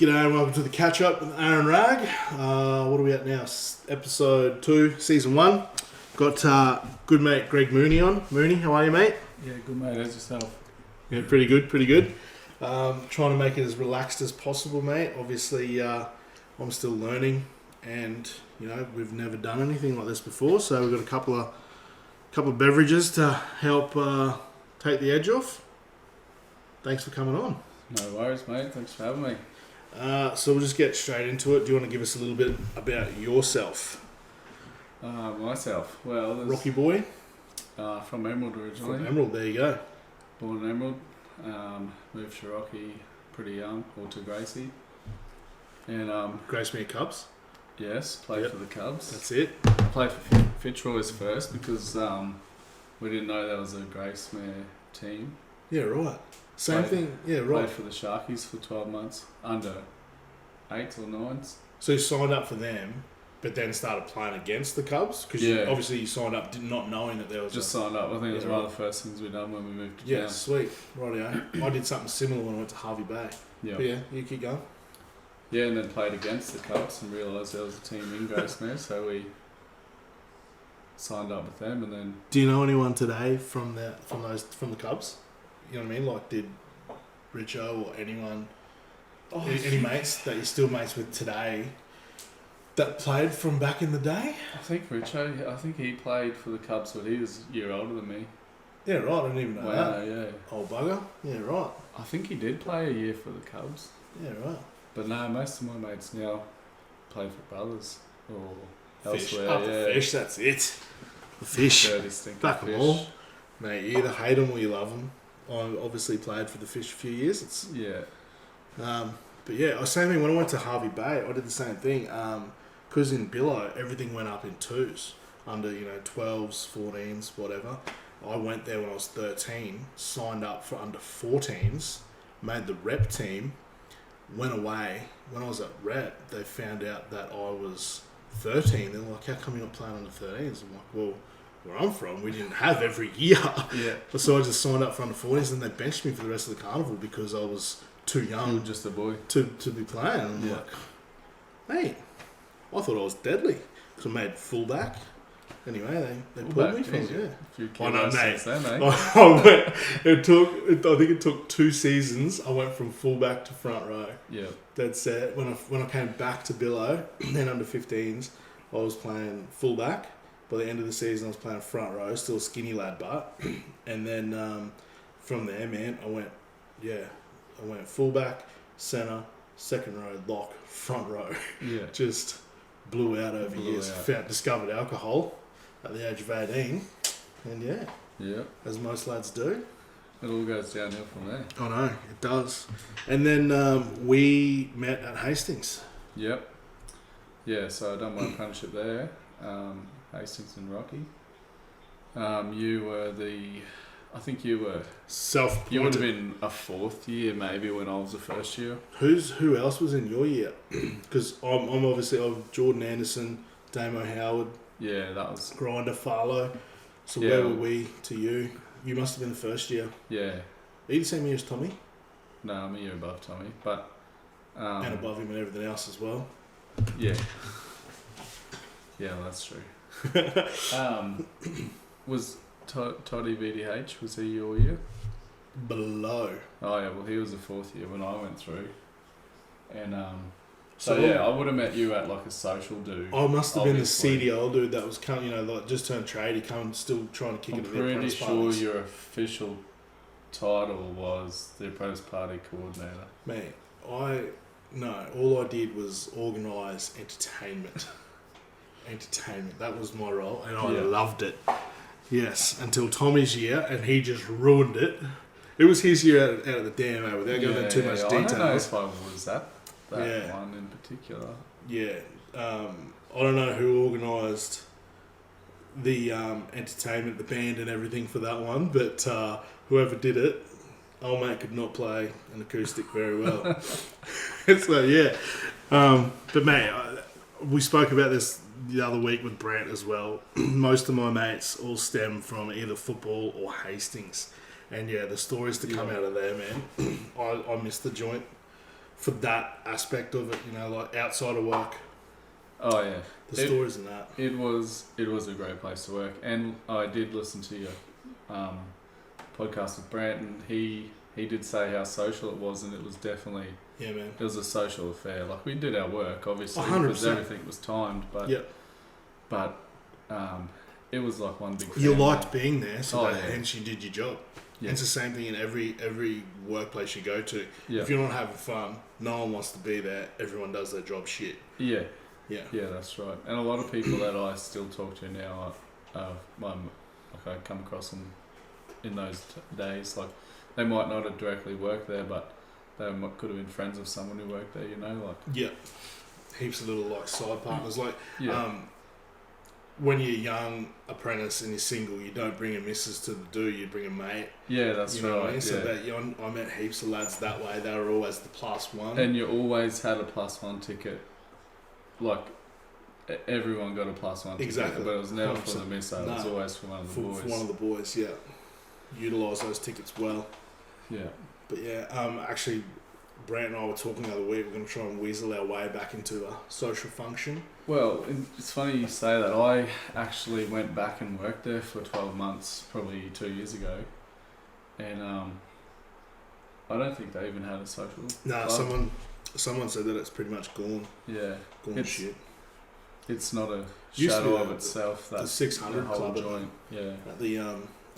G'day and welcome to the catch up with Aaron Wragge. What are we at now? Episode 2, season 1. Got good mate Greg Mooney on. Mooney, how are you, mate? Yeah, good mate. How's yourself? Yeah, pretty good. Trying to make it as relaxed as possible, mate. Obviously, I'm still learning, and we've never done anything like this before. So we've got a couple of beverages to help take the edge off. Thanks for coming on. No worries, mate. Thanks for having me. So we'll just get straight into it. Do you want to give us a little bit about yourself? Myself? Well, Rocky boy? From Emerald originally. From Emerald, there you go. Born in Emerald. Moved to Rocky pretty young, or to Gracie. And Gracemere Cubs? yes, played for the Cubs. That's it. I played for Fitzroy's first because we didn't know there was a Gracemere team. Yeah, right. Same thing. Yeah, right. Played for the Sharkies for 12 months, under 8s or 9s. So you signed up for them, but then started playing against the Cubs? Because obviously you signed up not knowing that there was signed up. I think it was one of the first things we done when we moved to town. Yeah, sweet. Rightio. I did something similar when I went to Harvey Bay. Yeah. But yeah, you keep going. Yeah, and then played against the Cubs and realised there was a team in Gracemere, so we signed up with them. And then, do you know anyone today from the Cubs? You know what I mean? Like, did Richo or anyone, any mates that you're still mates with today that played from back in the day? I think Richo, he played for the Cubs, but he was a year older than me. Yeah, right. I didn't even know that. Yeah. Old bugger. Yeah, right. I think he did play a year for the Cubs. Yeah, right. But no, most of my mates now play for Brothers or Fish. elsewhere. Up the fish, that's it. The fish. Dirty stinking Back fish. them all. Mate, you either hate them or you love them. I obviously played for the Fish a few years. But yeah, same thing when I went to Harvey Bay. I did the same thing. Because in Billow, everything went up in twos, under 12s, 14s, whatever. I went there when I was 13, signed up for under 14s, made the rep team, went away. When I was at rep, they found out that I was 13. They're like, "How come you're not playing under 13s?" I'm like, "Well, where I'm from, we didn't have every year." Yeah. So I just signed up for under 40s, and they benched me for the rest of the carnival because I was too young. You were just a boy to be playing. And I'm like, mate, I thought I was deadly because I made fullback. Anyway, they pulled me from it. Yeah. I know, mate. I think it took 2 seasons. I went from fullback to front row. Yeah. That's it. When I came back to Billow, then under 15s, I was playing fullback. By the end of the season, I was playing front row, still a skinny lad, but. And then from there, man, I went fullback, centre, second row, lock, front row. Yeah. Just blew out over years. Discovered alcohol at the age of 18. And yeah, as most lads do. It all goes downhill from there. I know, it does. And then we met at Hastings. Yep. Yeah, so I done my apprenticeship there. Hastings and Rocky. You were I think you were self-appointed. You would have been a 4th year maybe when I was the first year. Who else was in your year? Because I'm obviously Jordan Anderson, Damo Howard. Yeah, that was Grinder Farlow. So where were we to you? You must have been the first year. Yeah. Are you the same year as Tommy? No, I'm a year above Tommy, but and above him and everything else as well. Yeah. Yeah, well, that's true. Was Toddy VDH, was he your year? Below. Oh yeah, well he was the 4th year when I went through. And so yeah, I would have met you at like a social do. I must have been the CDL dude that was coming, like just turned tradie, coming still trying to kick it a bit. I'm pretty sure your official title was the apprentice party coordinator. Mate, all I did was organise entertainment. That was my role, and I loved it. Yes, until Tommy's year, and he just ruined it. It was his year out of the DMO, without going into too much detail. I don't know if I was that one in particular. Yeah, I don't know who organised the entertainment, the band and everything for that one, but whoever did it, old mate could not play an acoustic very well. So yeah, but mate, we spoke about this the other week with Brent as well. Most of my mates all stem from either football or Hastings, and the stories to come out of there, man. I missed the joint for that aspect of it, you know, like outside of work. Oh yeah, the stories in that. It was a great place to work, and I did listen to your podcast with Brant, and he did say how social it was, and it was definitely man. It was a social affair. Like we did our work, obviously, 100%. because everything was timed, but it was like one big family. You liked being there, so hence you did your job. Yeah. It's the same thing in every workplace you go to. Yeah. If you're not having fun, no one wants to be there. Everyone does their job shit. Yeah. Yeah. Yeah, that's right. And a lot of people that I still talk to now, I come across them in those days. Like they might not have directly worked there, but they could have been friends of someone who worked there. You know, like heaps of little like side partners. Like when you're young apprentice and you're single, you don't bring a missus to the do, you bring a mate. Yeah, that's you know right. What I mean? So yeah. I met heaps of lads that way. They were always the +1. And you always had a +1 ticket. Like, everyone got a +1 ticket. Exactly. But it was never for the misso. It was always for one of the boys. For one of the boys, yeah. Utilise those tickets well. Yeah. But actually, Brant and I were talking the other week, we're going to try and weasel our way back into a social function. Well, it's funny you say that. I actually went back and worked there for 12 months, probably 2 years ago. And I don't think they even had a social club. Someone said that it's pretty much gone. Yeah. Gone shit. It's not a shadow of itself. The 600 club joint. At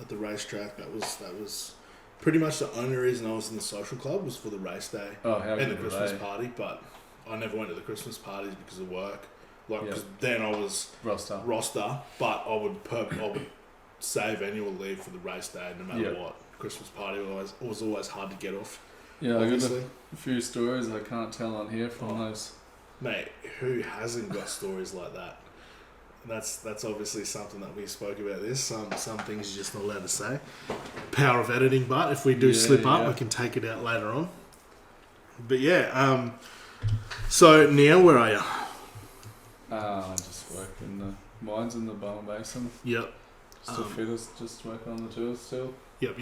the racetrack, that was pretty much the only reason I was in the social club was for the race day and the Christmas party. But I never went to the Christmas parties because of work. Because then I was roster, but I would save annual leave for the race day no matter what. Christmas party was always hard to get off. Yeah, obviously. I got a few stories I can't tell on here from those. Mate, who hasn't got stories like that? And that's obviously something that we spoke about this. Some things you're just not allowed to say. Power of editing, but if we do slip up, we can take it out later on. But so now where are you? I just work in the mines in the Bowen Basin. Yep. Still fitters, just work on the tours still. Yep.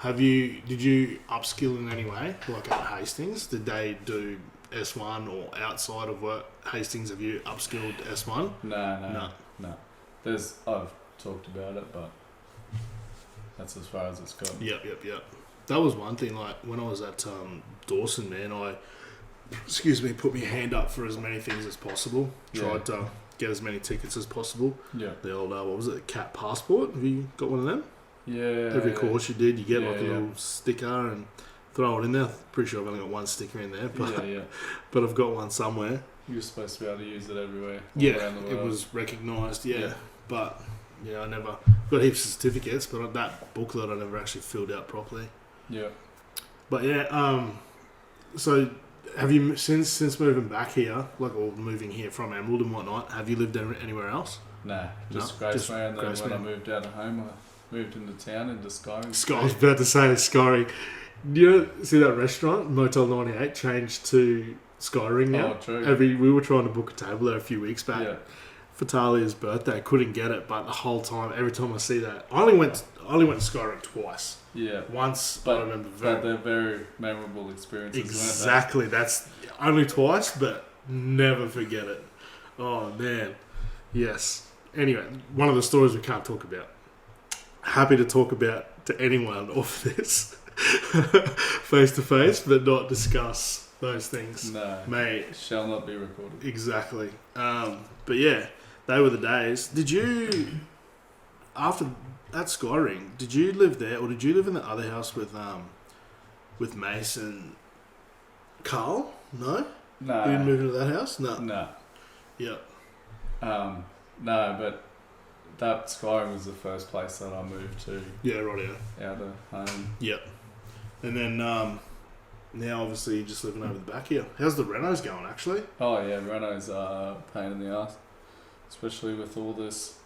Did you upskill in any way? Like at Hastings? Did they do S1 or outside of work Hastings, have you upskilled S1? No. I've talked about it, but that's as far as it's gone. Yep. That was one thing, like when I was at Dawson, man, I put my hand up for as many things as possible. Tried to get as many tickets as possible. Yeah. The old, what was it, CAT passport? Have you got one of them? Yeah. Every course you did, you get like a little sticker and throw it in there. Pretty sure I've only got one sticker in there, but but I've got one somewhere. You're supposed to be able to use it everywhere. Around the world. It was recognised. But I never got heaps of certificates, but that booklet I never actually filled out properly. Yeah. But so have you since moving back here, or moving here from Emerald and whatnot? Have you lived anywhere else? Nah, just Graceway, and then when I moved out of home, I moved into town into Skyring. I was about to say Skyring. You see that restaurant, Motel 98, changed to Skyring now? Oh, true. We were trying to book a table there a few weeks back for Talia's birthday. Couldn't get it, but the whole time, every time I see that, I only went to Skyring twice. Yeah. Once, but I remember they're very memorable experiences. Exactly. That's only twice, but never forget it. Oh, man. Yes. Anyway, one of the stories we can't talk about. Happy to talk about to anyone off this. Face to face, but not discuss those things. No, mate, shall not be recorded. Exactly. But yeah, they were the days. Did you at Skyring? Did you live there, or did you live in the other house with Mace and Carl? No. No. You didn't move into that house? No. No. Yeah. No, but that Skyring was the first place that I moved to. Yeah, right. Out of home. Yep. And then now, obviously, you're just living over the back here. How's the renos going, actually? Oh, yeah, renos are a pain in the ass. Especially with all this.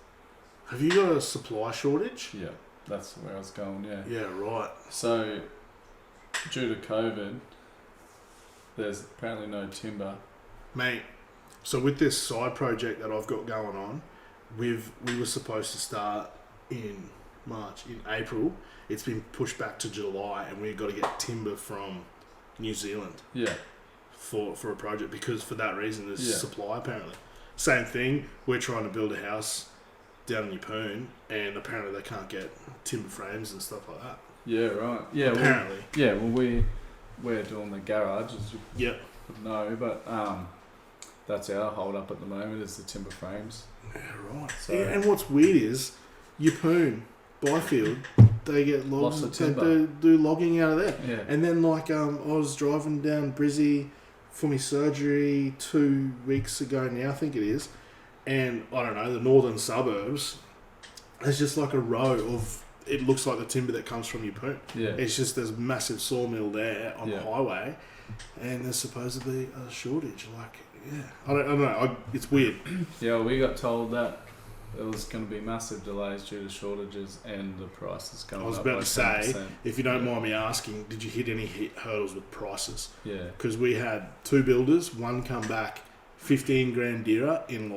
Have you got a supply shortage? Yeah, that's where I was going, yeah. Yeah, right. So, due to COVID, there's apparently no timber. Mate, so with this side project that I've got going on, we were supposed to start in April. It's been pushed back to July, and we've got to get timber from New Zealand. Yeah. for a project because for that reason there's supply apparently. Same thing, we're trying to build a house down in Yeppoon and apparently they can't get timber frames and stuff like that. Yeah, right. Yeah, apparently. We're doing the garage, as you would know, but that's our hold up at the moment is the timber frames. Yeah, right. So, and what's weird is Yeppoon, Byfield, they get logs, they do logging out of there. Yeah. And then I was driving down Brizzy for my surgery 2 weeks ago now, I think it is, and I don't know, the northern suburbs, there's just like a row of, it looks like the timber that comes from Yeppoon. Yeah. It's just there's a massive sawmill there on the highway, and there's supposedly a shortage. I don't know. It's weird. Yeah, we got told that there was going to be massive delays due to shortages and the prices going up. I was about to say, 10%. if you don't mind me asking, did you hit any hurdles with prices? Yeah. Because we had 2 builders, one come back 15 grand dearer in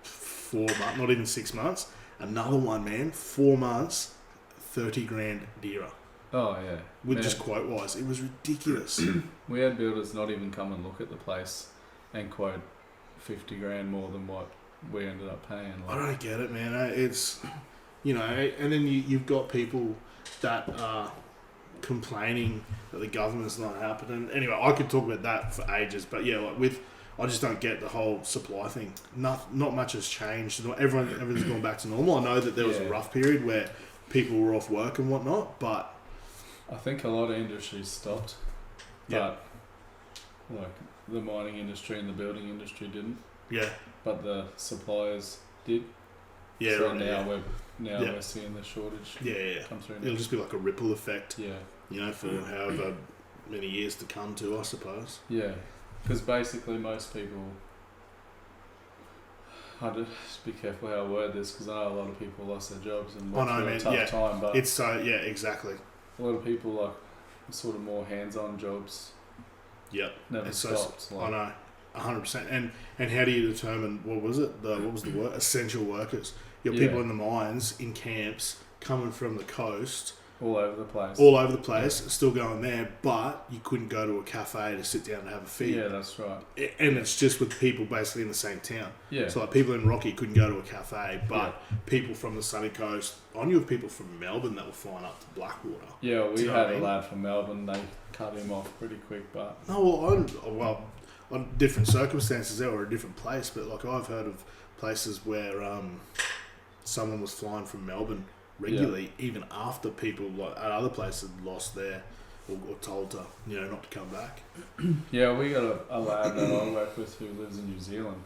4 months, not even 6 months. Another one, man, 4 months, 30 grand dearer. Oh, yeah. With just quote wise, it was ridiculous. We had builders not even come and look at the place and quote 50 grand more than what we ended up paying. I don't get it, man. It's, and then you've got people that are complaining that the government's not happening. Anyway, I could talk about that for ages, but yeah, I just don't get the whole supply thing. Not much has changed. Everything's gone back to normal. I know that there was a rough period where people were off work and whatnot, but I think a lot of industries stopped. But the mining industry and the building industry didn't. Yeah. But the suppliers did. Yeah. So now we're seeing the shortage come through. It'll just be like a ripple effect. Yeah. For however many years to come to, I suppose. Yeah. Because basically most people, I just be careful how I word this because I know a lot of people lost their jobs and went through a tough time. But it's exactly. A lot of people like sort of more hands-on jobs. Yep. Never stopped. I know, 100%. And how do you determine what was the word? Essential workers. You got people in the mines, in camps, coming from the coast. All over the place. Still going there, but you couldn't go to a cafe to sit down and have a feed. Yeah, that's right. And it's just with people basically in the same town. Yeah. So people in Rocky couldn't go to a cafe, but people from the sunny coast, I knew of people from Melbourne that were flying up to Blackwater. Yeah, we had a lad from Melbourne, they cut him off pretty quick, but... on different circumstances there or a different place, but I've heard of places where someone was flying from Melbourne regularly, even after people at other places lost their or told to not to come back. Yeah, we got a lad that I work with who lives in New Zealand.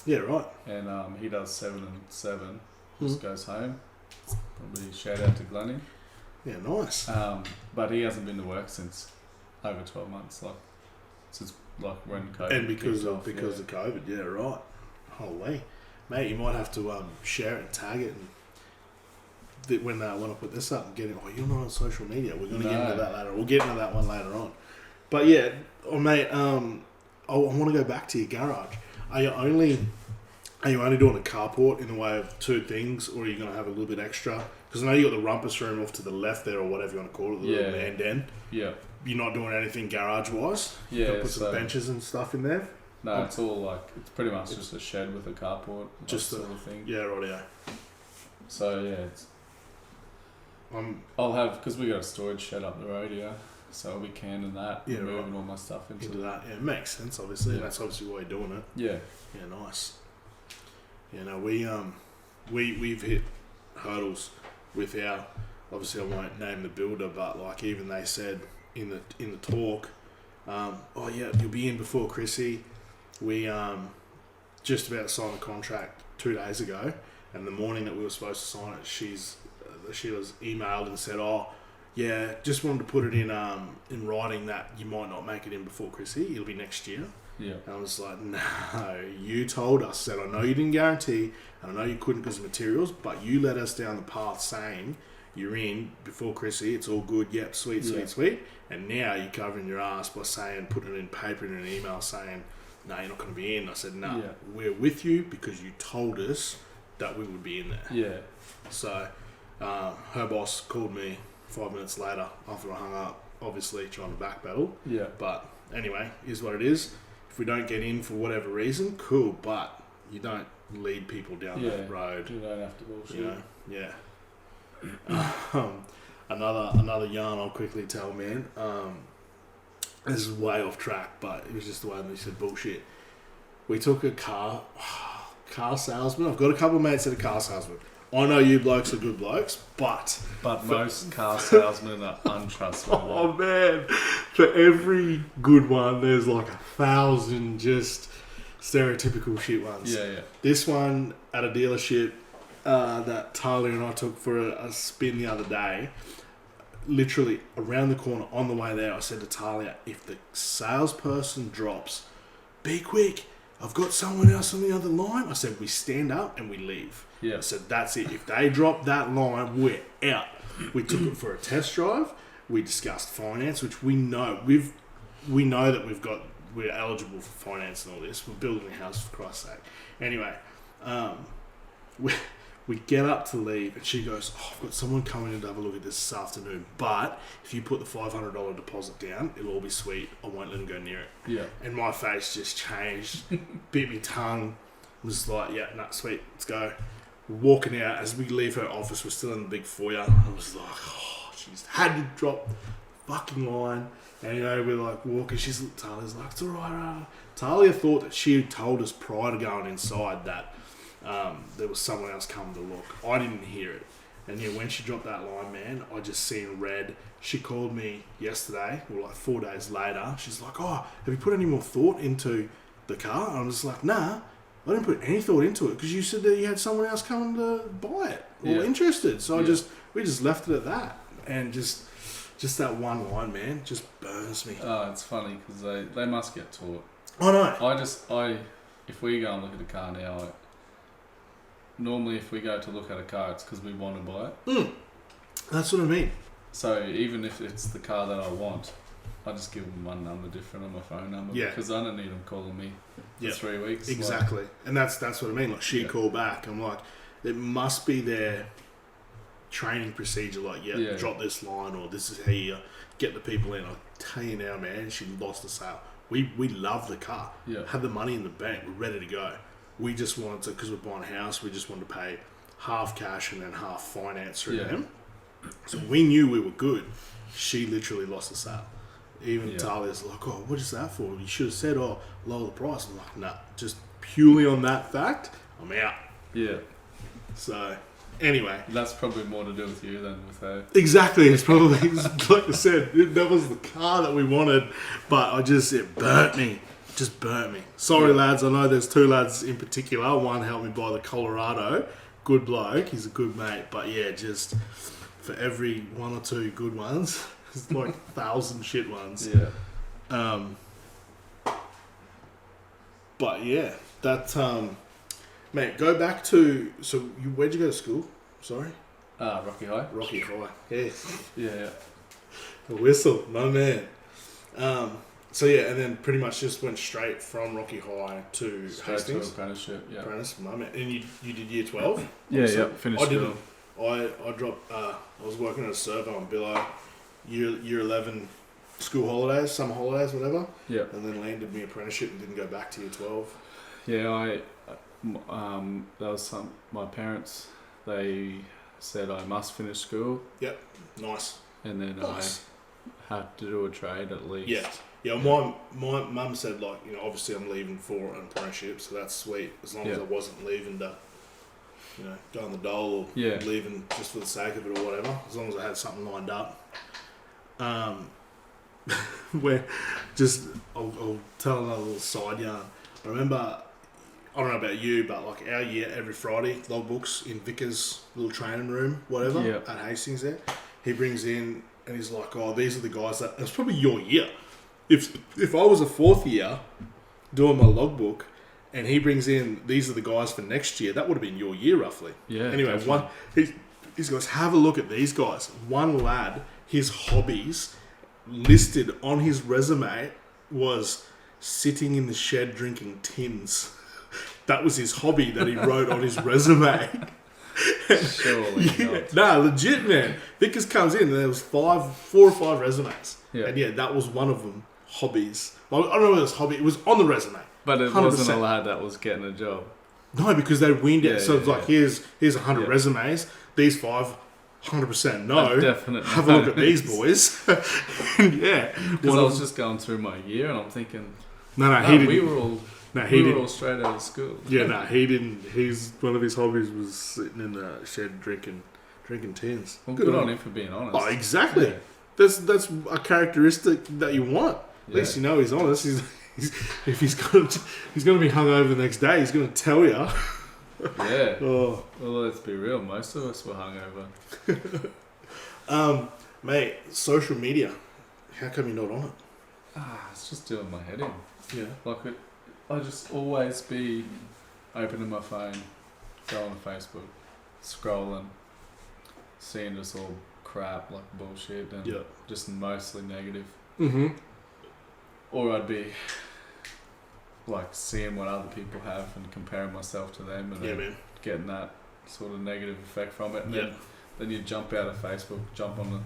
Yeah, right. And he does 7 and 7. Just goes home. Probably shout out to Glennie. Yeah, nice. But he hasn't been to work since over 12 months, since when COVID. And because of COVID, yeah, right. Holy, mate, you might have to share it and tag it and. When I put this up and get it, you're not on social media. We're going to get into that later. We'll get into that one later on. But yeah, mate, I want to go back to your garage. Are you only doing a carport in the way of 2 things, or are you going to have a little bit extra? Because I know you got the rumpus room off to the left there, or whatever you want to call it, the little man den. Yeah. You're not doing anything garage wise. Yeah. Put some benches and stuff in there. No, it's all it's pretty much just a shed with a carport, just sort of thing. Yeah, rightio. So yeah, it's. I'll have, because we got a storage shed up the road here, so I'll be canning that and moving all my stuff into that. Yeah, it makes sense, obviously. Yeah. That's obviously why you're doing it. Yeah. Yeah, nice. Yeah, no, we've hit hurdles with our, obviously I won't name the builder, but even they said in the talk, you'll be in before Chrissy. We just about signed the contract 2 days ago, and the morning that we were supposed to sign it, she was emailed and said, just wanted to put it in writing that you might not make it in before Chrissy. It'll be next year. Yeah. And I was like, no, you told us. Said, I know you didn't guarantee, and I know you couldn't because of materials, but you led us down the path saying you're in before Chrissy. It's all good. Yep, sweet. And now you're covering your ass by saying, putting it in paper in an email saying, no, you're not going to be in. I said, no, we're with you because you told us that we would be in there. Yeah. So... her boss called me 5 minutes later after I hung up, obviously trying to backpedal. Yeah. But anyway, is what it is. If we don't get in for whatever reason, cool, but you don't lead people down that road. You don't have to bullshit. You know? Yeah. Another yarn I'll quickly tell, man. This is way off track, but it was just the way they said bullshit. We took a car salesman. I've got a couple of mates that are car salesmen. I know you blokes are good blokes, but most car salesmen are untrustworthy. Oh man, for every good one, there's like 1,000 just stereotypical shit ones. Yeah. This one at a dealership that Talia and I took for a spin the other day. Literally around the corner on the way there, I said to Talia, if the salesperson drops, be quick. I've got someone else on the other line. I said, we stand up and we leave. Yeah. I said, that's it. If they drop that line, we're out. We took it for a test drive. We discussed finance, which we know. We know that we're eligible for finance and all this. We're building a house, for Christ's sake. Anyway, we get up to leave and she goes, I've got someone coming in to have a look at this afternoon, but if you put the $500 deposit down, it'll all be sweet. I won't let them go near it. Yeah. And my face just changed, bit me tongue, was like, yeah, nah, sweet, let's go. Walking out, as we leave her office, we're still in the big foyer. I was like, oh, she's had to drop the fucking line. Anyway, we're like walking, Talia's like, it's alright. Talia thought that she had told us prior to going inside that there was someone else coming to look. I didn't hear it. And yeah, when she dropped that line, man, I just seen red. She called me yesterday, or like 4 days later. She's like, oh, have you put any more thought into the car? And I'm just like, nah, I didn't put any thought into it because you said that you had someone else coming to buy it or interested. So we just left it at that. And just that one line, man, just burns me. Oh, it's funny because they must get taught. I know. If we go and look at a car now, normally if we go to look at a car, it's because we want to buy it. That's what I mean. So even if it's the car that I want, I just give them one number different on my phone number because I don't need them calling me for 3 weeks. Exactly. And that's what I mean. Like she called back. I'm like, it must be their training procedure. Like, drop this line or this is how you get the people in. I'll tell you now, man, she lost the sale. We love the car. Yeah. Had the money in the bank. We're ready to go. We just wanted to, because we're buying a house, we just wanted to pay half cash and then half finance through them. So we knew we were good. She literally lost the sale. Even Talia's like, oh, what is that for? You should have said, oh, lower the price. I'm like, nah, just purely on that fact, I'm out. Yeah. So, anyway. That's probably more to do with you than with her. Exactly. It's probably, like I said, that was the car that we wanted, but it burnt me. Just burnt me. Sorry, lads. I know there's two lads in particular. One helped me buy the Colorado. Good bloke. He's a good mate. But yeah, just for every one or two good ones, there's like 1,000 shit ones. Yeah. But yeah, that mate. Go back to where'd you go to school? Sorry. Rocky High. Rocky High. Yes. Yeah. A whistle, my man. So yeah, and then pretty much just went straight from Rocky High to Hastings. To apprenticeship, yeah. Apprentice, my man. And you did year 12? Yeah, finished. I didn't. I dropped. I was working at a servo on Billo, year 11 school holidays, summer holidays, whatever. Yeah. And then landed me apprenticeship and didn't go back to year 12. Yeah, that was my parents. They said I must finish school. Yep. Nice. And then I had to do a trade at least. Yeah. Yeah, my mum said, like, obviously I'm leaving for an apprenticeship, so that's sweet. As long as I wasn't leaving to, go on the dole or leaving just for the sake of it or whatever. As long as I had something lined up. I'll tell another little side yarn. I remember, I don't know about you, but like our year, every Friday, logbooks in Vickers' little training room, whatever, at Hastings there. He brings in and he's like, oh, these are the guys that, it's probably your year. If I was a fourth year doing my logbook and he brings in, these are the guys for next year, that would have been your year roughly. Yeah. Anyway, these guys, have a look at these guys. One lad, his hobbies listed on his resume was sitting in the shed drinking tins. That was his hobby that he wrote on his resume. Surely not. Nah, legit, man. Vickers comes in and there was 4 or 5 resumes. Yeah. And yeah, that was one of them. hobbies. Well, I don't know whether it was hobby. It was on the resume. But it 100%. wasn't a lad that was getting a job. No, because they weaned it. So it's like, here's 100 Yeah. resumes. These 5, 100% no. Definitely. Have a look at these boys. Yeah. Because I was just going through my year and I'm thinking, he didn't. we were all all straight out of school. Yeah, no, he didn't. One of his hobbies was sitting in the shed drinking tins. Well, good on him for being honest. Oh, exactly. Yeah. That's a characteristic that you want. At least you know he's honest. If he's going to be hungover the next day, he's going to tell you. Yeah. Oh. Well, let's be real. Most of us were hungover. Mate, social media. How come you're not on it? It's just doing my head in. Yeah. Like, I just always be opening my phone, going on Facebook, scrolling, seeing just all crap, like bullshit, and just mostly negative. Mm-hmm. Or I'd be like seeing what other people have and comparing myself to them, and then getting that sort of negative effect from it. And then you jump out of Facebook, jump on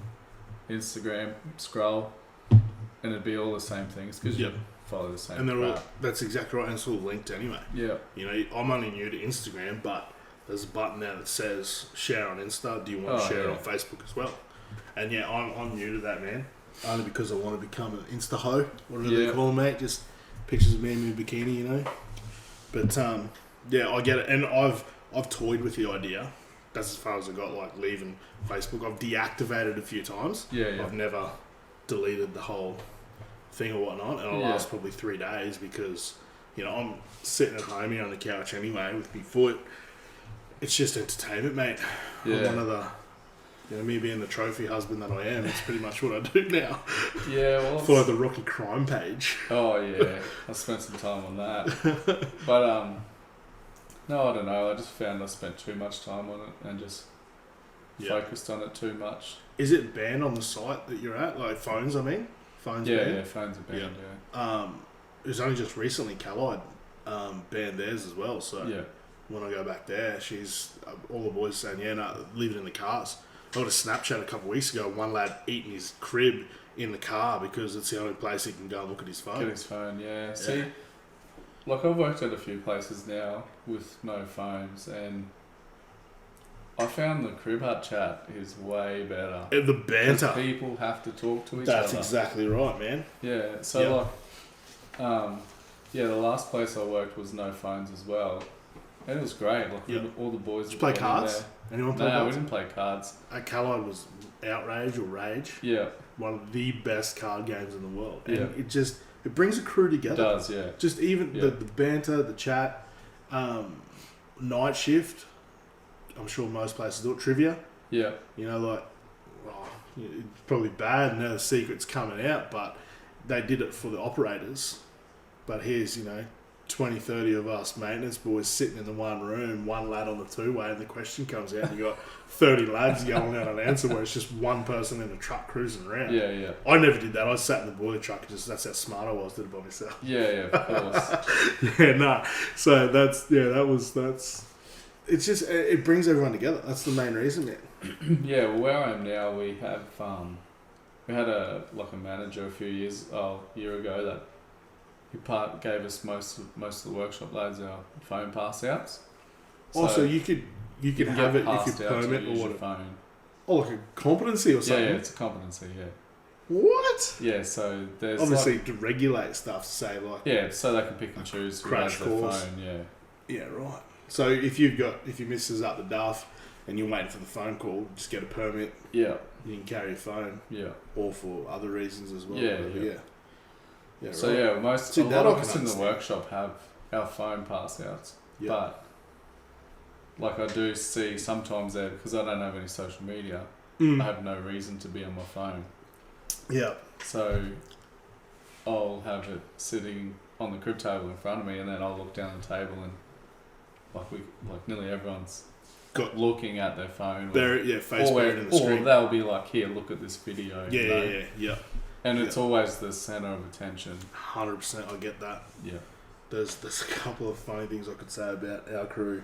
the Instagram, scroll, and it'd be all the same things because you follow the same. And they're all, that's exactly right, and it's all linked anyway. Yeah. You know, I'm only new to Instagram, but there's a button now that says share on Insta. Do you want to share it on Facebook as well? And I'm new to that, man. Only because I want to become an Insta hoe, whatever they call them, mate. Just pictures of me in my bikini, you know. But I get it, and I've toyed with the idea. That's as far as I got, like leaving Facebook. I've deactivated a few times. I've never deleted the whole thing or whatnot, and I'll last probably 3 days because I'm sitting at home here on the couch anyway with my foot. It's just entertainment, mate. I'm one of the. Me being the trophy husband that I am, it's pretty much what I do now. Yeah, well... Follow the Rocky Crime page. Oh, yeah. I spent some time on that. But, no, I don't know. I just found I spent too much time on it and just focused on it too much. Is it banned on the site that you're at? Like, phones, I mean? Phones banned? Yeah, phones are banned, it was only just recently Callide banned theirs as well, so when I go back there, she's... all the boys saying, leave it in the cars. I got a Snapchat a couple of weeks ago, one lad eating his crib in the car because it's the only place he can go and look at his phone. Get his phone, See, like I've worked at a few places now with no phones, and I found the crib hut chat is way better. The banter. People have to talk to each other. That's exactly right, man. Yeah, so the last place I worked was no phones as well. And it was great. Like all the boys. Did you play cards? Anyone play cards? No, we didn't play cards. At Callide was Outrage or Rage. Yeah. One of the best card games in the world. And it brings a crew together. It does, yeah. Just even the banter, the chat, night shift. I'm sure most places do it. Trivia. Yeah. It's probably bad and now the secret's coming out, but they did it for the operators. But here's, 20, 30 of us maintenance boys sitting in the one room, one lad on the two-way, and the question comes out and you got 30 lads yelling out an answer where it's just one person in a truck cruising around. Yeah. I never did that. I sat in the boiler truck and that's how smart I was, did it by myself. Yeah, of course. So it's just, it brings everyone together. That's the main reason, man. Well, where I am now, we have, we had a manager a year ago that he gave us most of the workshop lads our phone pass outs. So you could have it if you permit or what? Phone. Oh, like a competency or something? Yeah, it's a competency, What? Yeah, so there's obviously to regulate stuff, say like... Yeah, so they can pick and choose who has their phone, Yeah, right. So if your missus up the duff and you're waiting for the phone call, just get a permit. Yeah. You can carry your phone. Yeah. Or for other reasons as well. Yeah, so right. a lot of us in the workshop have our phone pass outs, but like I do see sometimes there, because I don't have any social media, I have no reason to be on my phone. Yeah. So I'll have it sitting on the crib table in front of me, and then I'll look down the table and nearly everyone's looking at their phone. Facebook in the screen. Or they'll be like, here, look at this video. Yeah. And it's always the centre of attention. 100%, I get that. Yeah. There's a couple of funny things I could say about our crew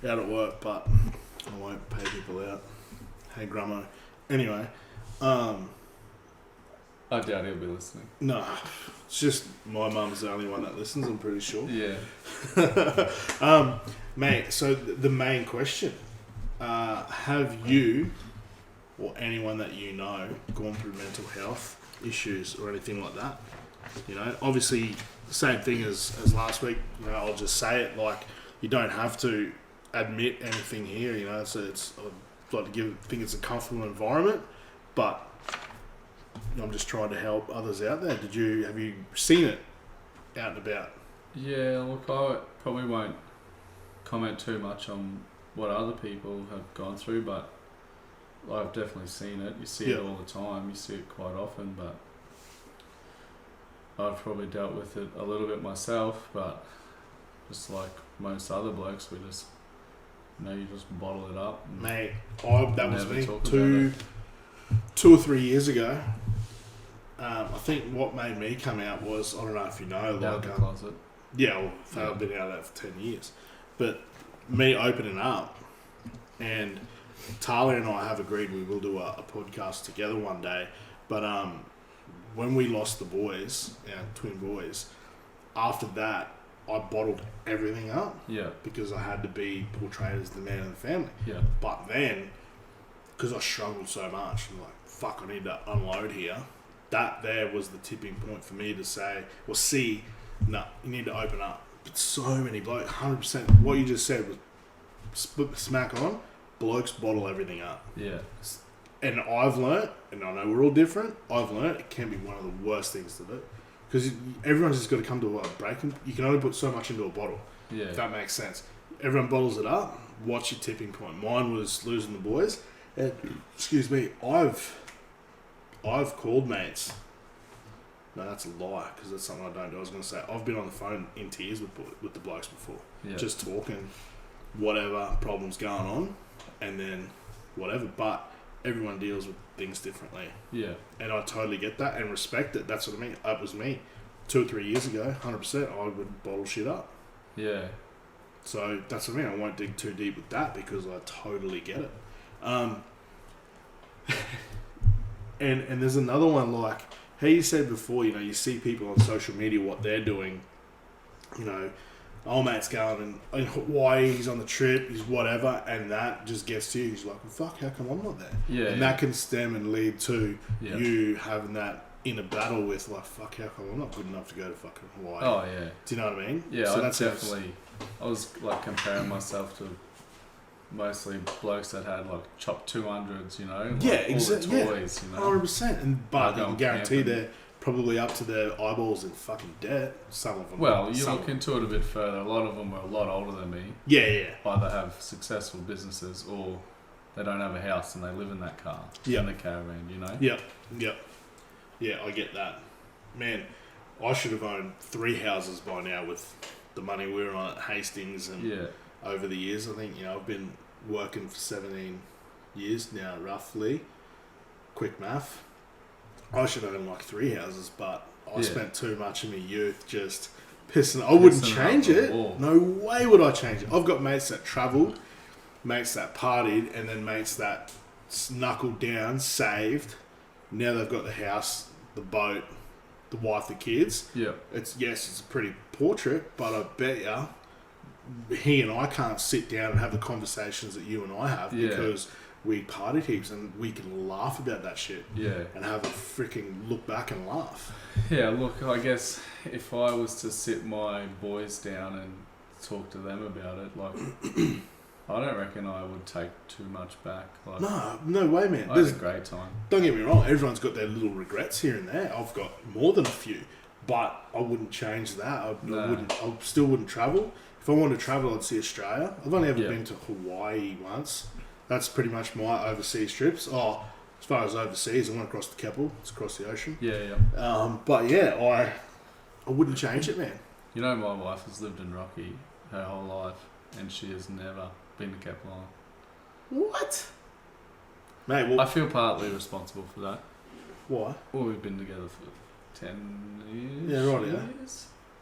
out at work, but I won't pay people out. Hey, Grummo. Anyway, I doubt he'll be listening. No, it's just my mum's the only one that listens, I'm pretty sure. Yeah. Mate, so the main question, have you or anyone that you know gone through mental health issues or anything like that? You know, obviously, same thing as last week. You know, I'll just say it, like, you don't have to admit anything here, you know, so I'd like to think it's a comfortable environment, but I'm just trying to help others out there. Have you seen it out and about? Yeah, look, I probably won't comment too much on what other people have gone through, but I've definitely seen it. You see it all the time. You see it quite often, but I've probably dealt with it a little bit myself, but just like most other blokes, you just bottle it up. Mate, that was me. 2 or 3 years ago. I think what made me come out was, I don't know if you know, out the closet. Yeah, well, I've been out of that for 10 years. But me opening up, and Talia and I have agreed we will do a podcast together one day. But when we lost the boys, our twin boys, after that, I bottled everything up. Yeah. Because I had to be portrayed as the man of the family. Yeah. But then, because I struggled so much, I'm like, fuck, I need to unload here. That there was the tipping point for me to say, well, no, you need to open up. But so many blokes, 100%, what you just said was smack on, blokes bottle everything up. Yeah. And I've learnt, and I know we're all different, I've learnt it can be one of the worst things to do. Because everyone's just got to come to a breaking. You can only put so much into a bottle. Yeah. If that makes sense. Everyone bottles it up. What's your tipping point? Mine was losing the boys. And, excuse me, I've called mates. No, that's a lie, because that's something I don't do. I was going to say, I've been on the phone in tears with the blokes before. Yeah. Just talking, whatever problems going on, and then whatever. But everyone deals with things differently. Yeah. And I totally get that and respect it. That's what I mean. That was me. 2 or 3 years ago, 100%, I would bottle shit up. Yeah. So that's what I mean. I won't dig too deep with that because I totally get it. And there's another one, like how you said before, you know, you see people on social media, what they're doing, you know, old mate's going in Hawaii, he's on the trip, he's whatever, and that just gets to you. He's like, well, fuck, how come I'm not there? Yeah. And that can stem and lead to you having that inner battle with, like, fuck, how come I'm not good enough to go to fucking Hawaii? Oh, yeah. Do you know what I mean? Yeah, so that's definitely... I was, like, comparing myself to mostly blokes that had, like, chopped 200s, you know? Like, yeah, exactly. All the toys, you know? 100%. But you can guarantee they're probably up to their eyeballs in fucking debt. Some of them. Well, you look into it a bit further. A lot of them are a lot older than me. Yeah, yeah. Either have successful businesses or they don't have a house and they live in that car. In the caravan, you know? Yep. Yeah, I get that. Man, I should have owned 3 houses by now with the money we were on at Hastings and over the years. I think, you know, I've been working for 17 years now, roughly. Quick math. I should own like 3 houses, but I spent too much of my youth just pissing. I wouldn't change it. No way would I change it. I've got mates that travelled, mates that partied, and then mates that knuckled down, saved. Now they've got the house, the boat, the wife, the kids. Yeah. It's a pretty portrait, but I bet ya he and I can't sit down and have the conversations that you and I have because we partied heaps and we can laugh about that shit. Yeah. And have a freaking look back and laugh. Yeah, look, I guess if I was to sit my boys down and talk to them about it, like, I don't reckon I would take too much back. Like, no way, man. I had a great time. Don't get me wrong, everyone's got their little regrets here and there. I've got more than a few, but I wouldn't change that. I still wouldn't travel. If I wanted to travel, I'd see Australia. I've only ever been to Hawaii once. That's pretty much my overseas trips. Oh, as far as overseas, I went across the Keppel. It's across the ocean. Yeah. But yeah, I wouldn't change it, man. You know, my wife has lived in Rocky her whole life, and she has never been to Keppel Island. What? Mate, well, I feel partly responsible for that. Why? Well, we've been together for 10 years. Yeah, right, yeah.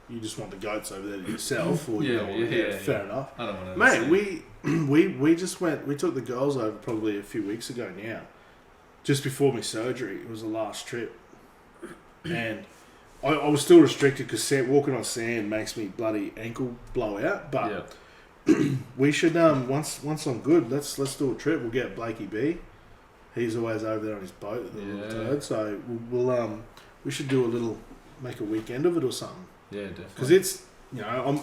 You just want the goats over there to yourself, or you don't want fair enough. I don't want to. Mate, we just went. We took the girls over probably a few weeks ago now, just before my surgery. It was the last trip. and I was still restricted because walking on sand makes me bloody ankle blow out. But we should once I'm good, let's do a trip. We'll get Blakey B. He's always over there on his boat, the little turd. So we'll we should do make a weekend of it or something. Yeah, definitely. Because it's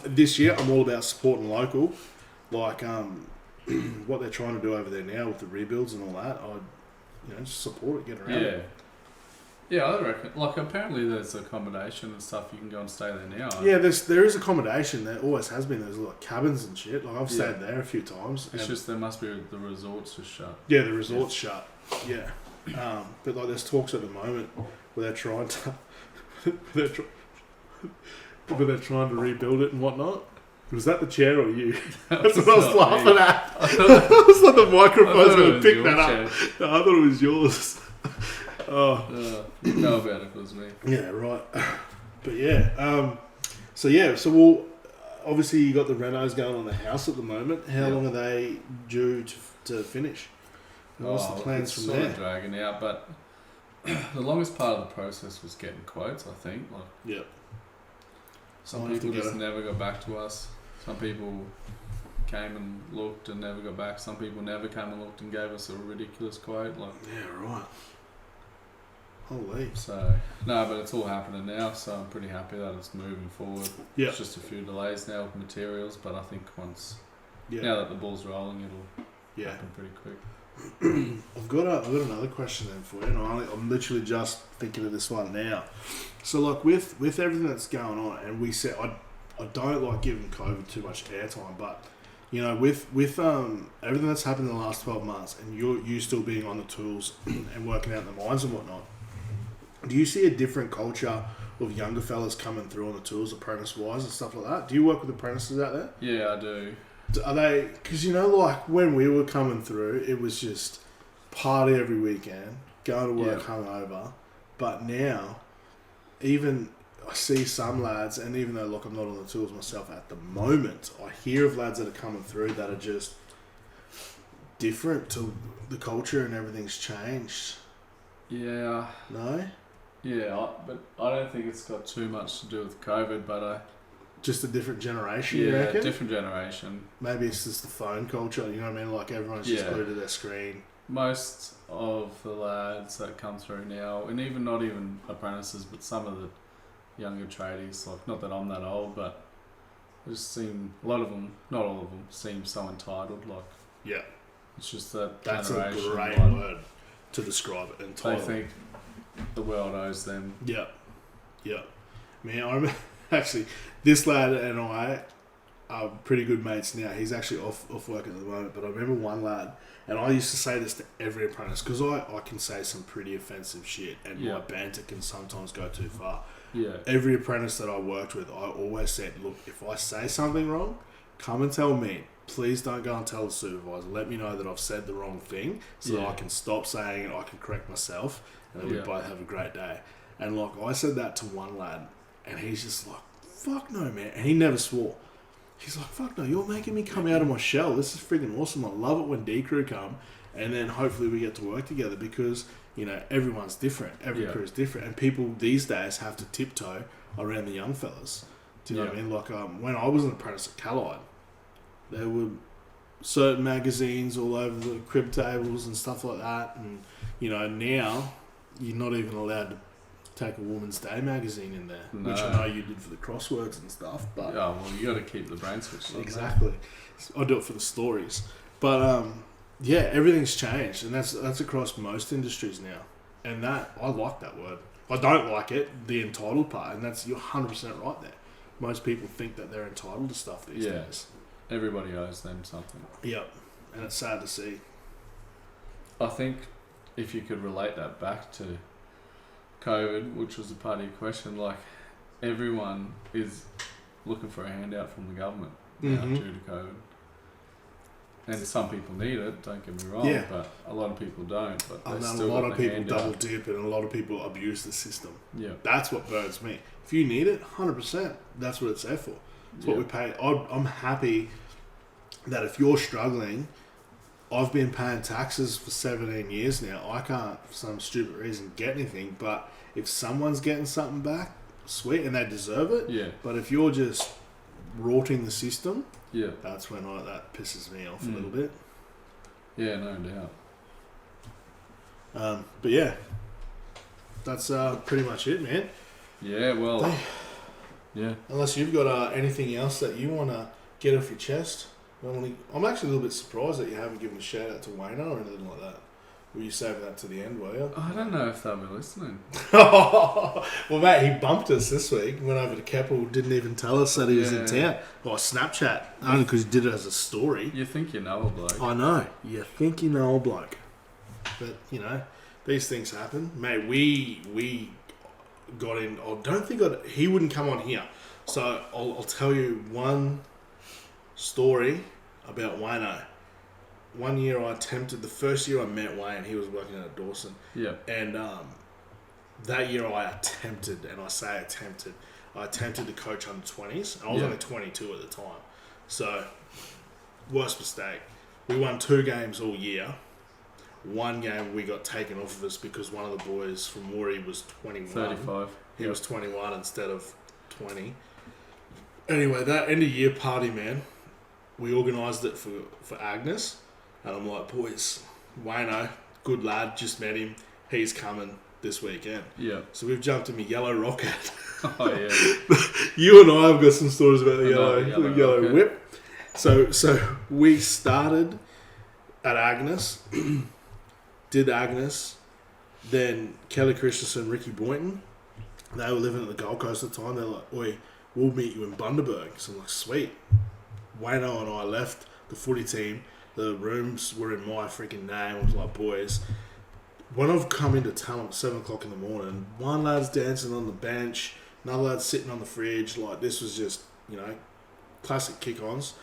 this year I'm all about supporting local, like what they're trying to do over there now with the rebuilds and all that. I just support it, get around. Yeah. Yeah, I reckon. Like, apparently there's accommodation and stuff. You can go and stay there now. Yeah, there is accommodation. There always has been. There's like cabins and shit. Like, I've stayed there a few times. It's just there must be the resorts just shut. Yeah, the resort's shut. Yeah. But like, there's talks at the moment where they're trying to, where they're trying to rebuild it and whatnot. Was that the chair or you? That's what I was laughing at. I was like, the microphone's going to pick that up. No, I thought it was yours. You know about it, if it was me. Yeah, right. But yeah, so we'll obviously you got the renos going on the house at the moment. How long are they due to finish? And what's the plans from there? It's sort of dragging out, but the longest part of the process was getting quotes, I think. Some people just never got back to us. Some people came and looked and never got back. Some people never came and looked and gave us a ridiculous quote. Yeah, right. Holy. So, no, but it's all happening now, so I'm pretty happy that it's moving forward. Yeah. It's just a few delays now with materials, but I think now that the ball's rolling, it'll happen pretty quick. I've got another question then for you, and I'm literally just thinking of this one now. So, like, with everything that's going on, and we said, I don't like giving COVID too much airtime, but, with everything that's happened in the last 12 months, and you still being on the tools and working out in the mines and whatnot, do you see a different culture of younger fellas coming through on the tools, apprentice-wise and stuff like that? Do you work with apprentices out there? Yeah, I do. Are they... Because, like, when we were coming through, it was just party every weekend, going to work hungover. But now, even... I see some lads, and even though, look, I'm not on the tools myself at the moment, I hear of lads that are coming through that are just different to the culture and everything's changed. Yeah. No? Yeah, but I don't think it's got too much to do with COVID, but just a different generation, you reckon? Yeah, different generation. Maybe it's just the phone culture, you know what I mean? Like, everyone's just glued to their screen. Most of the lads that come through now, and even not even apprentices, but some of the younger tradies, like, not that I'm that old, but I just seem, a lot of them, not all of them, seem so entitled, like... Yeah. It's just that that's generation. A great word to describe it, entitled. They think the world owes them. Yeah. Yeah. Man, I remember, actually, this lad and I are pretty good mates now. He's actually off work at the moment, but I remember one lad, and I used to say this to every apprentice, because I can say some pretty offensive shit, and my banter can sometimes go too far. Yeah. Every apprentice that I worked with, I always said, look, if I say something wrong, come and tell me. Please don't go and tell the supervisor. Let me know that I've said the wrong thing so that I can stop saying it, I can correct myself, and then we both have a great day. And, like, I said that to one lad, and he's just like, fuck no, man. And he never swore. He's like, fuck no, you're making me come out of my shell. This is freaking awesome. I love it when D-Crew come, and then hopefully we get to work together because, everyone's different. Every crew is different. And people these days have to tiptoe around the young fellas. Do you know what I mean? Like, when I was an apprentice at Callide, there were certain magazines all over the crib tables and stuff like that. And, now you're not even allowed to take a Woman's Day magazine in there, which I know you did for the crosswords and stuff. But you got to keep the brain switched on. Exactly. I do it for the stories. But, everything's changed. And that's across most industries now. And I like that word. I don't like it, the entitled part. And you're 100% right there. Most people think that they're entitled to stuff these days. Everybody owes them something. Yep, and it's sad to see. I think if you could relate that back to COVID, which was a part of your question, like, everyone is looking for a handout from the government now due to COVID. And some people need it, don't get me wrong, but a lot of people don't. But I know a lot of people double dip and a lot of people abuse the system. Yeah, that's what burns me. If you need it, 100%, that's what it's there for. It's what we pay. I'm happy that if you're struggling, I've been paying taxes for 17 years now. I can't, for some stupid reason, get anything. But if someone's getting something back, sweet, and they deserve it. Yeah. But if you're just rorting the system, that's when that pisses me off a little bit. Yeah, no doubt. But yeah, that's pretty much it, man. Yeah, well, yeah. Unless you've got anything else that you want to get off your chest. I'm actually a little bit surprised that you haven't given a shout out to Wayno or anything like that. Were you saving that to the end, were you? I don't know if they'll be listening. Well, mate, he bumped us this week. Went over to Keppel, didn't even tell us that he was in town. Or Snapchat, only because he did it as a story. You think you know a bloke. I know. You think you know a bloke. But, you know, these things happen. Mate, we got in... I don't think he wouldn't come on here. So I'll tell you one story about Wayno. One year the first year I met Wayne, he was working at Dawson. Yeah. And that year I attempted to coach under 20s. And I was only 22 at the time. So, worst mistake. We won 2 games all year. One game we got taken off of us because one of the boys from Mooney was 21. 35. He was 21 instead of 20. Anyway, that end of year party, man, we organised it for Agnes. And I'm like, boys, Wayno, good lad, just met him. He's coming this weekend. Yeah. So we've jumped in my yellow rocket. Oh, yeah. You and I have got some stories about the yellow whip. So we started at Agnes, did Agnes, then Kelly Christensen, Ricky Boynton. They were living at the Gold Coast at the time. They're like, oi, we'll meet you in Bundaberg. So I'm like, sweet. Wayno and I left the footy team. The rooms were in my freaking name. I was like, boys, when I've come into town at 7 o'clock in the morning, one lad's dancing on the bench, another lad's sitting on the fridge. Like, this was just, you know, classic kick-ons.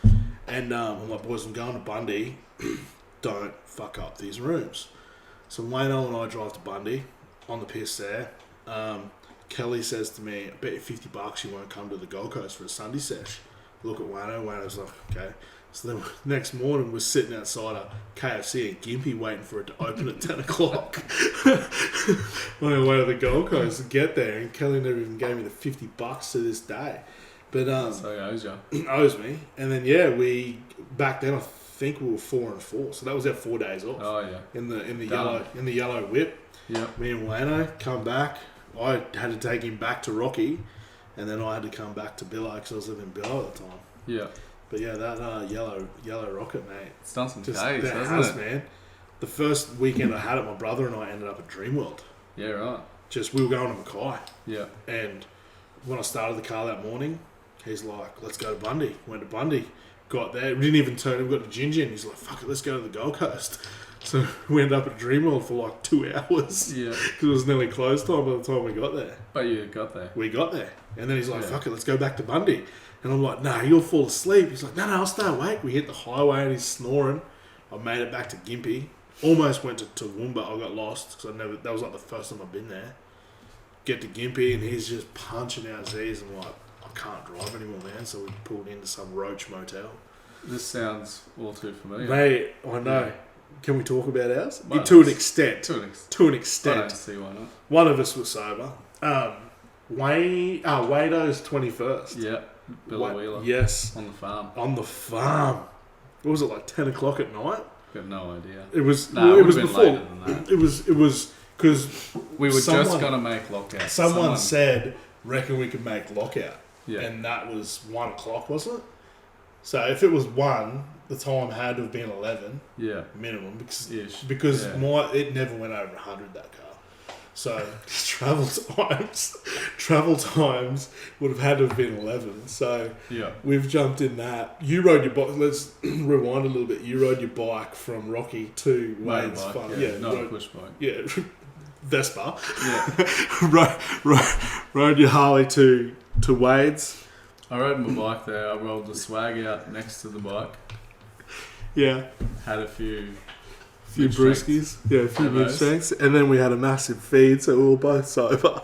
And I'm like, boys, I'm going to Bundy. Don't fuck up these rooms. So Wayno and I drive to Bundy on the piss there. Kelly says to me, I bet you $50 you won't come to the Gold Coast for a Sunday sesh. Look at Wayno. Wayno's like, okay. So then next morning we're sitting outside a KFC in Gympie waiting for it to open at 10 o'clock. On our way to the Gold Coast to get there, and Kelly never even gave me the $50 to this day. But so he owes you. Owes me. And then we back then I think we were 4-4. So that was our 4 days off. Oh yeah. In the yellow whip. Yeah. Me and Wayno come back. I had to take him back to Rocky, and then I had to come back to Billo because I was living in Billo at the time. Yeah. But yeah, that yellow rocket, mate. It's done some days, hasn't it? Man. The first weekend I had it, my brother and I ended up at Dreamworld. Yeah, right. We were going to Mackay. Yeah. And when I started the car that morning, he's like, let's go to Bundy. Went to Bundy. Got there. We didn't even turn. We got to Ginger, and he's like, fuck it, let's go to the Gold Coast. So we ended up at Dreamworld for like 2 hours. Yeah. Because it was nearly close time by the time we got there. But you got there. We got there. And then he's like, fuck it, let's go back to Bundy. And I'm like, nah, you'll fall asleep. He's like, no, I'll stay awake. We hit the highway and he's snoring. I made it back to Gympie. Almost went to Toowoomba. I got lost because that was like the first time I've been there. Get to Gympie and he's just punching our Z's. I'm like, I can't drive anymore, man. So we pulled into some roach motel. This sounds all too familiar. Mate, I know. Yeah. Can we talk about ours? Well, to an extent. To an extent. I don't see why not. One of us was sober. Wayno's 21st. Yeah. Billy Wheeler. Yes. On the farm. What was it, like 10 o'clock at night? Got no idea. It was. No, it was before. Later than that. It was because we were just gonna make lockout. Someone said, "Reckon we could make lockout." Yeah. And that was 1 o'clock, wasn't it? So if it was 1, the time had to have been 11. Yeah. Minimum because it never went over 100 that car. So travel times would have had to have been 11. So we've jumped in that. You rode your bike. Let's rewind a little bit. You rode your bike from Rocky to Wade's farm. Yeah, not a push bike. Yeah, Vespa. Yeah. rode your Harley to Wade's. I rode my bike there. I rolled the swag out next to the bike. Yeah. Had a few brewskis. Yeah, a few mid strengths. And then we had a massive feed, so we were both sober.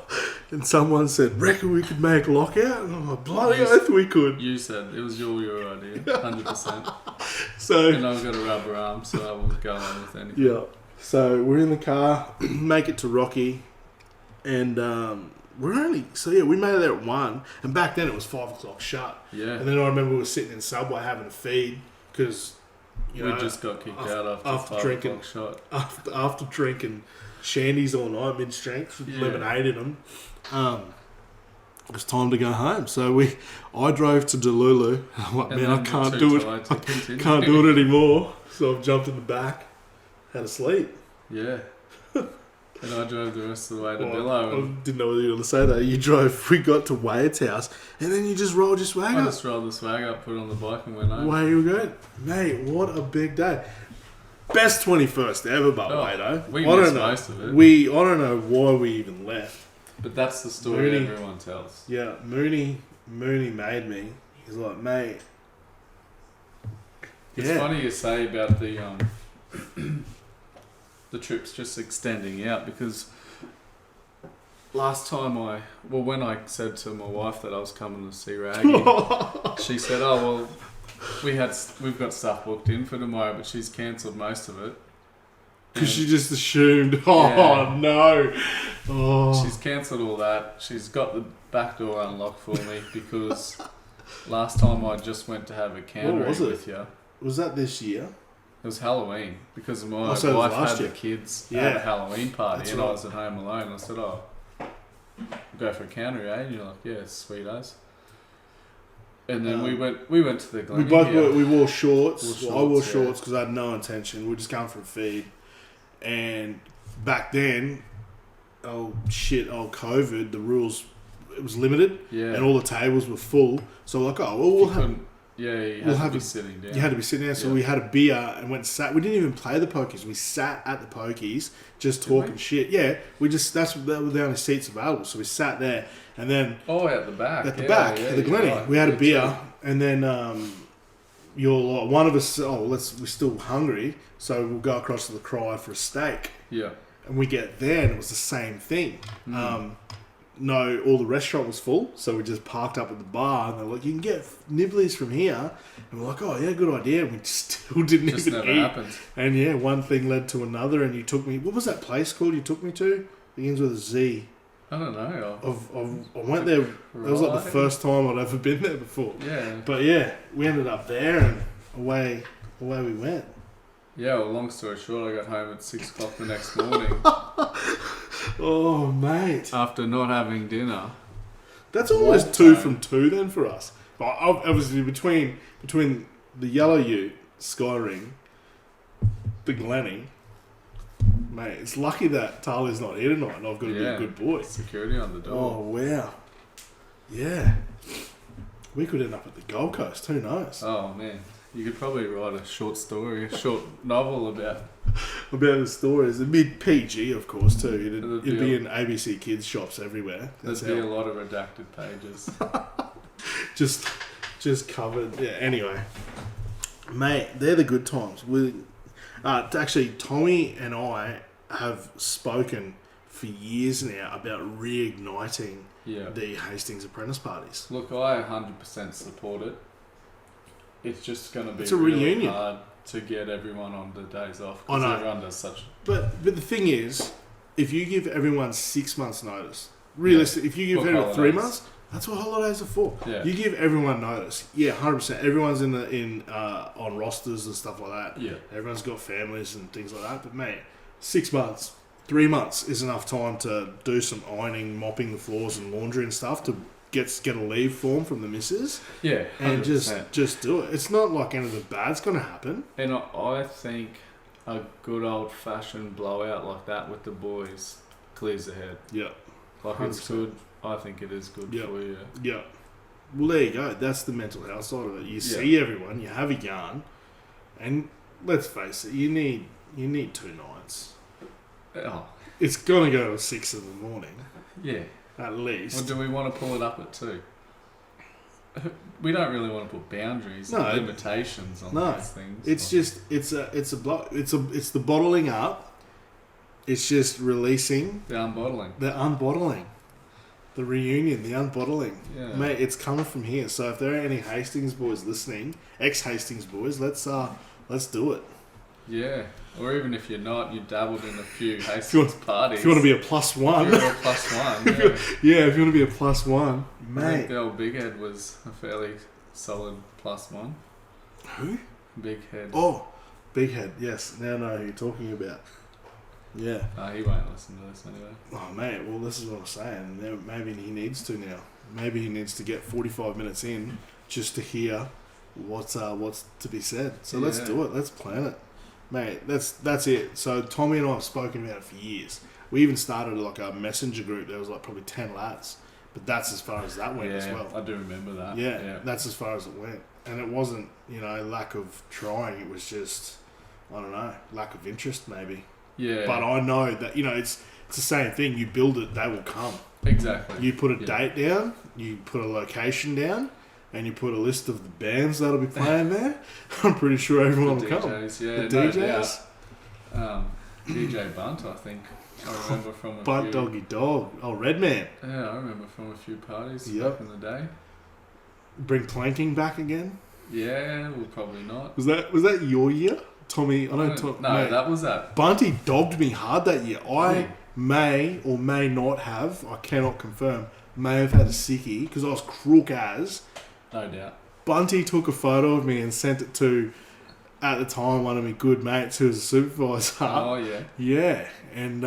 and someone said, "Reckon we could make lockout?" And I'm like, "Bloody oath we could." You said it was your idea, 100%. So, and I've got a rubber arm, so I will go on with anything. yeah. So we're in the car, make it to Rocky, and we made it there at 1, and back then it was 5 o'clock shut. Yeah. And then I remember we were sitting in Subway having a feed because we just got kicked out after 5 drinking, o'clock shot. After drinking shandies all night, mid-strength, with lemonade in them. It was time to go home. So I drove to Delulu. I'm like, man, I can't do it. I can't do it anymore. So I've jumped in the back, had a sleep. Yeah. And I drove the rest of the way to Billow. I didn't know whether you were going to say that. You drove, we got to Wade's house, and then you just rolled your swag up. I just rolled the swag up, put it on the bike, and went home. Away you go. Mate, what a big day. Best 21st ever, by Wado. We missed most of it. I don't know why we even left. But that's the story everyone tells. Yeah, Mooney made me. He's like, mate. It's funny you say about the the trips just extending out, because last time when I said to my wife that I was coming to see Wragge, she said, "Oh well, we've got stuff booked in for tomorrow, but she's cancelled most of it." Because she just assumed, no. Oh. She's cancelled all that. She's got the back door unlocked for me because last time I just went to have a cannery with you. Was that this year? It was Halloween because my wife had the kids at a Halloween party. I was at home alone. I said, "Oh, we'll go for a cannery, eh?" And you're like, "Yeah, it's sweet as." And then we went to the Glen. We wore shorts. I wore shorts because I had no intention. We were just going for a feed. And back then, COVID, the rules, it was limited. Yeah. And all the tables were full. So we're like, we'll have... Yeah, you had to be sitting down. You had to be sitting down. So we had a beer and went and sat. We didn't even play the pokies. We sat at the pokies just talking shit. Yeah, that were the only seats available. So we sat there and then... at the back. At the back, at the Glenny. Right. We had a beer and then you're like, one of us, we're still hungry. So we'll go across to the Cry for a steak. Yeah. And we get there and it was the same thing. All the restaurant was full, so we just parked up at the bar and they're like, "You can get nibblies from here." And we're like, "Oh yeah, good idea." And we still didn't even never eat. Happened. And one thing led to another, and you took me. What was that place called? You took me to? It begins with a Z. I don't know. I went there. That was like the first time I'd ever been there before. Yeah. But we ended up there and away we went. Yeah, well, long story short, I got home at 6 o'clock the next morning. Oh, mate. After not having dinner. That's almost 2 from 2 then for us. But obviously between the Yellow Ute, Skyring, the Glenny, mate, it's lucky that Talia's not here tonight and I've got to be a good boy. Security on the door. Oh, wow. Yeah. We could end up at the Gold Coast, who knows? Oh, man. You could probably write a short story, a short novel about the stories. It'd be PG, of course, too. It'd be in ABC Kids shops everywhere. There's a lot of redacted pages. just covered. Yeah. Anyway, mate, they're the good times. Actually, Tommy and I have spoken for years now about reigniting the Hastings Apprentice parties. Look, I 100% support it. It's just going to be really hard to get everyone on the days off because everyone does such... But the thing is, if you give everyone 6 months notice, realistically, if you give everyone 3 months, that's what holidays are for. Yeah. You give everyone notice. Yeah, 100%. Everyone's on rosters and stuff like that. Yeah. Everyone's got families and things like that. But mate, 6 months, 3 months is enough time to do some ironing, mopping the floors and laundry and stuff to get a leave form from the missus. Yeah, 100%. And just do it. It's not like anything bad's going to happen. And I think a good old-fashioned blowout like that with the boys clears the head. Yeah. Like 100%. It's good. I think it is good for you. Yeah. Well, there you go. That's the mental health side of it. You see everyone, you have a yarn, and let's face it, you need 2 nights. Oh. It's going to go to 6 in the morning. Yeah. At least. Or do we want to pull it up at 2? We don't really want to put boundaries and limitations on these things. It's just it's the bottling up. It's just releasing the unbottling. The unbottling. The reunion, the unbottling. Yeah. Mate, it's coming from here. So if there are any Hastings boys listening, ex-Hastings boys, let's do it. Yeah. Or even if you're not, you dabbled in a few Hastings parties. If you want to be a +1. If you're a +1, yeah. If you want to be a +1. Mate. I think the old Big Head was a fairly solid +1. Who? Big Head. Oh, Big Head, yes. Now I know who you're talking about. Yeah. He won't listen to this anyway. Oh, mate, well, this is what I'm saying. Maybe he needs to now. Maybe he needs to get 45 minutes in just to hear what's to be said. So let's do it. Let's plan it. Mate, that's it. So Tommy and I have spoken about it for years. We even started like a messenger group. There was like probably 10 lads. But that's as far as that went as well. I do remember that. Yeah, that's as far as it went. And it wasn't, lack of trying. It was just, I don't know, lack of interest maybe. Yeah. But I know that, it's the same thing. You build it, they will come. Exactly. You put a date down, you put a location down, and you put a list of the bands that'll be playing there. I'm pretty sure everyone will come. Yeah, the DJs. DJ Bunt, I think. I remember from a Bunt few... Doggy Dog. Oh, Redman. Yeah, I remember from a few parties back in the day. Bring planking back again? Yeah, well, probably not. Was that your year? Tommy, mate, that was that. Bunty dogged me hard that year. I may or may not have, I cannot confirm, may have had a sickie because I was crook as. No doubt. Bunty took a photo of me and sent it to, at the time, one of my good mates who was a supervisor. Oh, yeah. Yeah, and,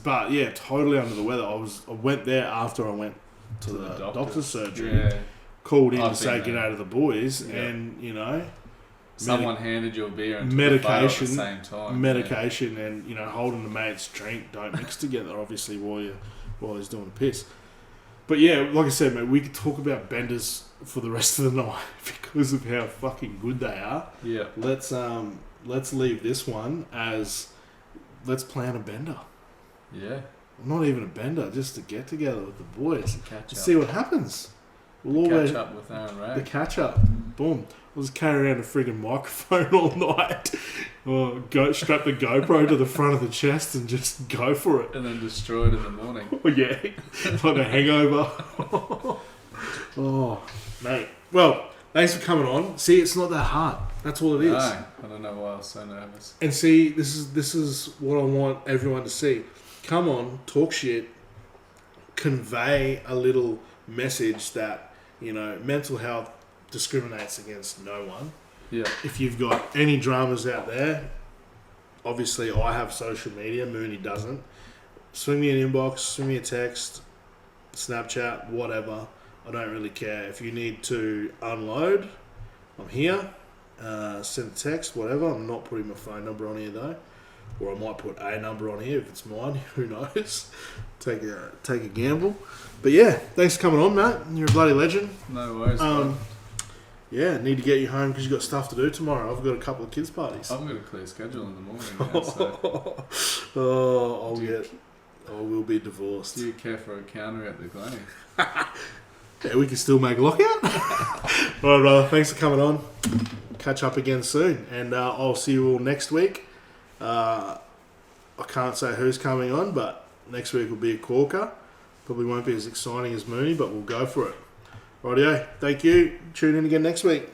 but yeah, totally under the weather. I went there after I went to the doctor's surgery. Yeah. Called in to say g'day to the boys, and, someone handed you a beer and medication took a photo at the same time. Medication and, holding the mate's drink don't mix together, obviously, while he's doing the piss. But yeah, like I said, mate, we could talk about benders for the rest of the night because of how fucking good they are. Yeah. Let's leave this one as let's plan a bender. Yeah. Not even a bender, just to get together with the boys. Catch up. See what happens. We'll always catch up with Aaron Wragge. The catch up. Boom. We'll just carry around a friggin' microphone all night. Or strap the GoPro to the front of the chest and just go for it. And then destroy it in the morning. Oh, yeah. Like a hangover. Oh, mate. Well, thanks for coming on. See, it's not that hard. That's all it is. No, I don't know why I was so nervous. And see, this is what I want everyone to see. Come on, talk shit, convey a little message that, mental health discriminates against no one. Yeah. If you've got any dramas out there, obviously I have social media, Mooney doesn't. Swing me an inbox, swing me a text, Snapchat, whatever. I don't really care. If you need to unload, I'm here. Send a text, whatever. I'm not putting my phone number on here though. Or I might put a number on here if it's mine. Who knows? Take a gamble. But yeah, thanks for coming on, Matt. You're a bloody legend. No worries. Yeah, need to get you home because you've got stuff to do tomorrow. I've got a couple of kids' parties. I've got a clear schedule in the morning now, so... I will be divorced. Do you care for a counter at the Glenny? Yeah, we can still make lockout. All right, brother. Thanks for coming on. Catch up again soon. And I'll see you all next week. I can't say who's coming on, but next week will be a corker. Probably won't be as exciting as Mooney, but we'll go for it. Rightio. Thank you. Tune in again next week.